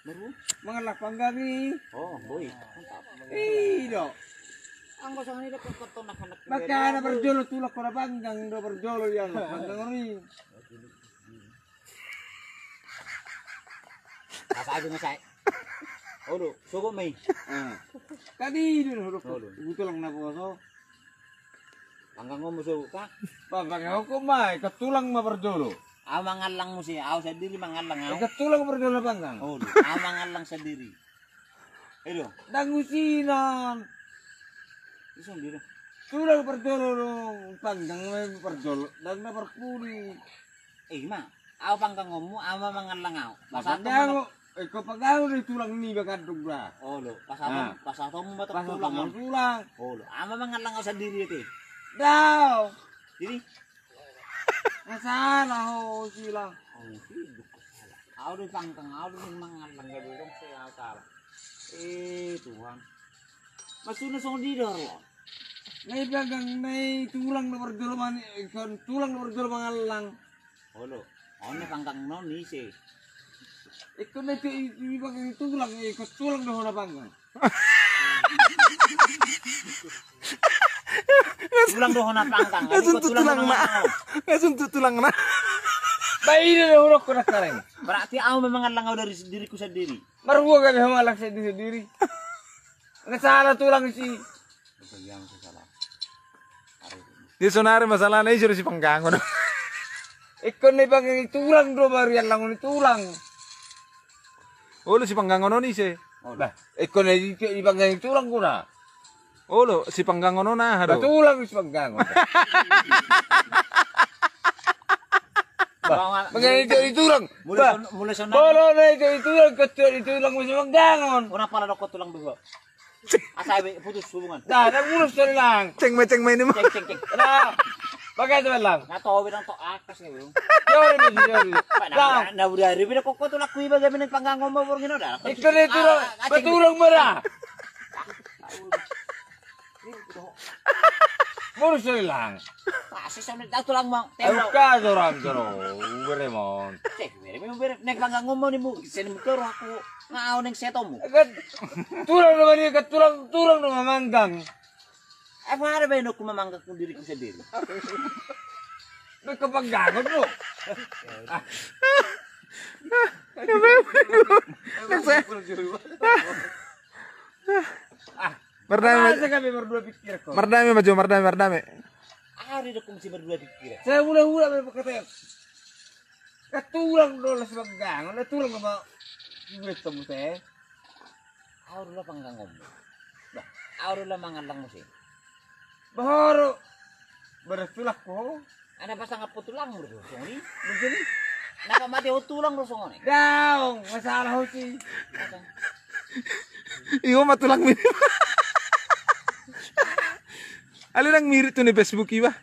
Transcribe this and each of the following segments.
Baru. Mengelak panggang ni. Oh, boy. Mantap. Iyo. Ang kosong ini dapat kotor nak. Maka na berjolo tulak ko na panggang do berjolo yan. Panggang ni. Asa aja ngasay. Odo, sugo may. Kadi din huruf. Ito lang na po so. Hanggang mo sugo ka. Panggang ko may katulang maberjolo. Aw mangalang mo siya. Aw sa diri mangalang aw. Katulang berjolo panggang. Odo, aw mangalang sa diri. Edo, Dangusinan. isang diri. Tulang berjolo panggang may berjolo. Dan na berpuli. Ma, aw panggang mo, aw mangalang aw. Pasatong ikaw pag-aw na tulang ni bakadog ba? Olo, pasatong mo batok tulang. Pasatong tulang. Olo, ama mangalang aw sa diri ito. Daw. Diri. Nasala ho sila. Aw di panggang, aw di mangalang gadulong sa salah. Tuhan. Masuna sa diri ro. May bagang may tulang na berjolo man ikon tulang na berjolo mangalang. Olo, ono panggang no ni si. Ikon na bagang tulang ikon tulang na ho na panggang. Tulang doon na panggang. Ngasunto tulang na. Bayi na hurok ko na kareng. Berarti ako mamangalang aw dari diriku sa diri. Maruwa ka na humalak sa diri. Nasala tulang si. Bagyang ko salah. Di sonare masalah na isyo si panggango na. Ikon na bagang tulang do marian lang ni tulang. Olo si panggango no ni si. Bah, ikon na bagang tulang ko na. Olo si panggango no na hado. Tulang si panggang. Bagang tulang. Mula sa Bolo na tulang tulang mo si panggangon. una pala ko tulang dugo. Asabi putus hubungan. Dah, nagulog sa lang. Ceng may ni mo. Cek. Nah, bagay naman lang. Natowi lang to akas ni. Yori. Na udah ribi ko tulak kuy ba gabi panggang mo mo ngino da. Ikaw na tulang, patulong mo na. Muro sa lang. Kasi sa tulang mo. Ay, ka, dorang. Beremon. Cek, nek panggang mo ni mo. Sen mo karo ako ngaaw ning seto mo. Tulang naman yun, tulang na mamanggang. Ay para ba no kumamangga ko diri ko sa diri. Nagkapaggangon mo. Mardami kami berdua pikir ko. mardami. Ari do ko mesti berdua pikir. Saya hula-hula may pagkatayo. Katulang doon sa paggangon, natulang naman. Gusto mo siya. Auro la panggang mo. Ba, auro la mangalang mo si. Bahoro. Beratulak ko. Ana basta nga putulang mo do soni. Begini. Nakamati ho tulang do soni. Daw, masalah ho si. Iyo matulang mi. Alin ang mirit to ni Facebook iba?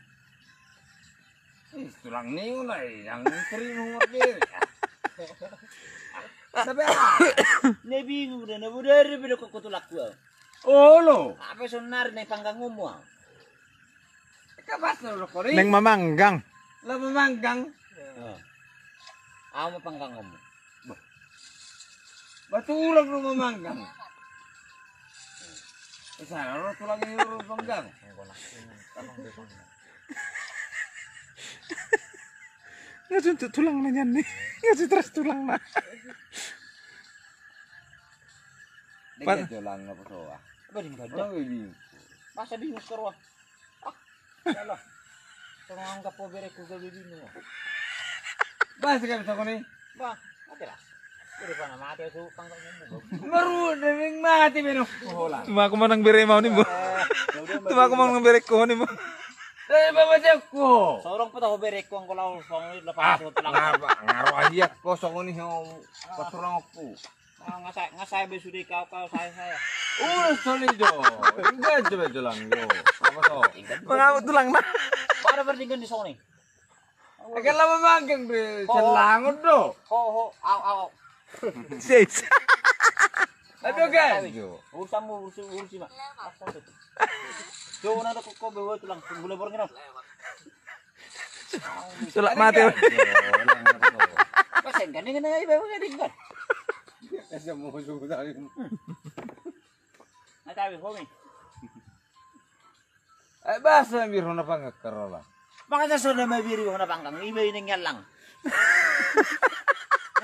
Tulang ni ulay, yang sering mo magdiri. Sabi Nebingo na nabudari bido ko kutulak ko. Olo. Apa sonar na panggang mo. Kabas na ulo ko rin. Neng mamanggang. Lamamanggang. Ako panggang mo. Batulang ng mamanggang. Sana ro tulang yung panggang. Ngasun tulang na yan ni. Ngasun terus tulang na. Dikit tulang na po to ah. Ba din ba? Ano yung Basta bingos ko ro. Sala. Tong anggap po bere ko gabi mo. Basta kami sa kunin. Ba, ateras. Pwede pa na mati so panggang mo. Maru, daming mati meno. Hola. Tuma ko man ang bere mo ni mo. Tuma ko man ang bere ko ni mo. Dahil ba macam ko? Sorong pa to bere ko ang kulaw song lapas ko tulang. Ngaro aja kosong ko ni yung patulang ko. Ngasay ba sudi ka saya. Ulo solido. Enggak coba lang yo. Apa to? Mangawat tulang na. Para berdinggan di sini. Agak lama manggang be. Selangon do. Ho, aw. Sis. Aduh guys. Urusan mo, urus ma. Jo na ko bawa tulang gula borong ngino. Sulak mati. Pasen kan dengan ay bawa gading kan. Esa mo sugo tayo. Ay tabi ko mi. Ay basta biro na pangakarola. Bakit na so na may biri ko na pangkang iba yun yang lang.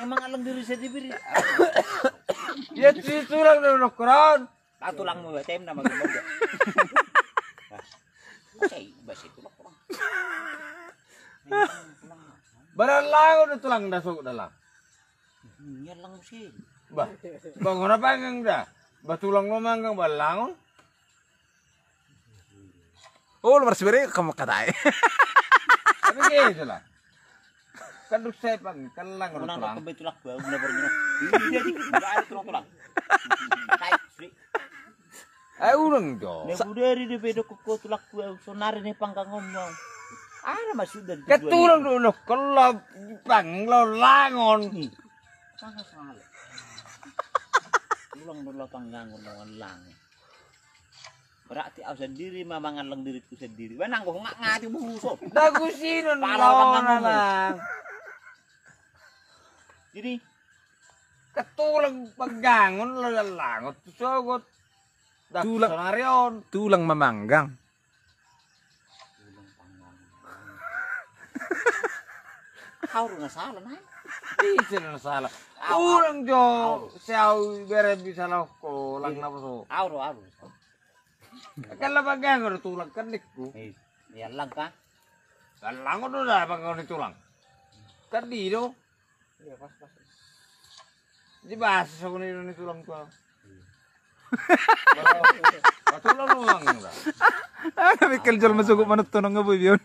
Yung mga lang diri sa dibiri. Yet tulang na nokron. Patulang mo ba tem na magubad. Kasi basi tulak ko lang. Baralangon na tulang nasog na lang. Yan lang sih. Ba, bangon na panggang da. Batulang mo manggang balangon. Oh, luar sibere kamu katay. Tapi kayak sila. Kaduk saya pang kalang Kung na nang tulang. nakabay tulak ba, una ba rin. Hindi ba ay tulak. Kahit sri. Ay urang jo. Nagudari di bedo ko tulak ba, so nari ni pangkangom mo. Ano masudan? Katulang na kalau panglaw langon. Sangat-sangat. Tulang dulu panggangon ng lang. Berarti ako sendiri mamangan lang diriku sendiri. Wanang ko nga ngati buhuso. Dagusino na Palawan na mo. lang. Jadi Katulang paggangon lalangot. Sugot. Tulang. Daksanaryon. Tulang mamanggang. tulang panggangon. Kau nga salah na. Di sila nasalah. Urang jo. Siyaw bere bisa ko lang na po. Auro. Kala paggangon tulang kanik ko. Yan lang ka. Langon na paggangon tulang. Kadiro. Iya pas. Di ba sa kuno ni tulang ko. Tulang mo lang. Ah, Michael Jol masugo manut to nga boy yun.